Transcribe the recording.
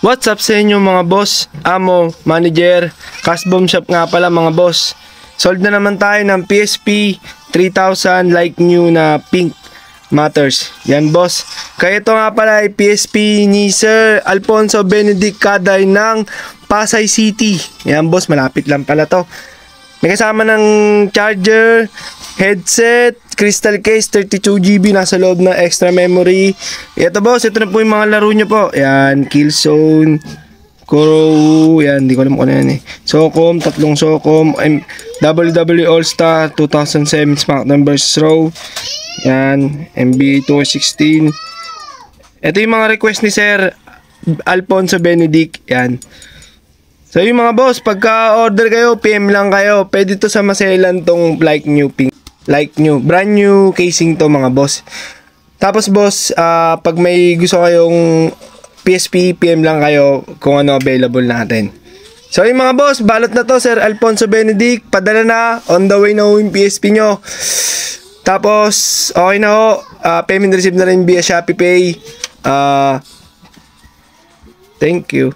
What's up sa inyo mga boss, amo, manager, Cashbomb Shop nga pala mga boss. Sold na naman tayo ng PSP 3000 like new na pink matters. Yan boss. Kaya ito nga pala ay PSP ni Sir Alfonso Benedict Caday ng Pasay City. Yan boss, malapit lang pala to. May kasama ng charger, headset, crystal case, 32GB nasa loob ng extra memory. Ito boss, ito na po yung mga laro nyo po. Yan, Killzone, Kuro, yan, di ko alam kung ano yan eh. Socom, tatlong Socom, WWE All-Star 2007 SmackDown vs. Raw. Yan, NBA 2K16. Ito yung mga request ni Sir Alfonso Benedict. Yan. So yung mga boss, pagka order kayo, PM lang kayo. Pwede to sa maselan tong like new pink. Like new, brand new casing to mga boss. Tapos boss, pag may gusto kayong PSP, PM lang kayo kung ano available natin. So yung mga boss, balot na to Sir Alfonso Benedict. Padala na, on the way na yung PSP nyo. Tapos, okay na ho. Payment receive na rin via Shopee Pay. Thank you.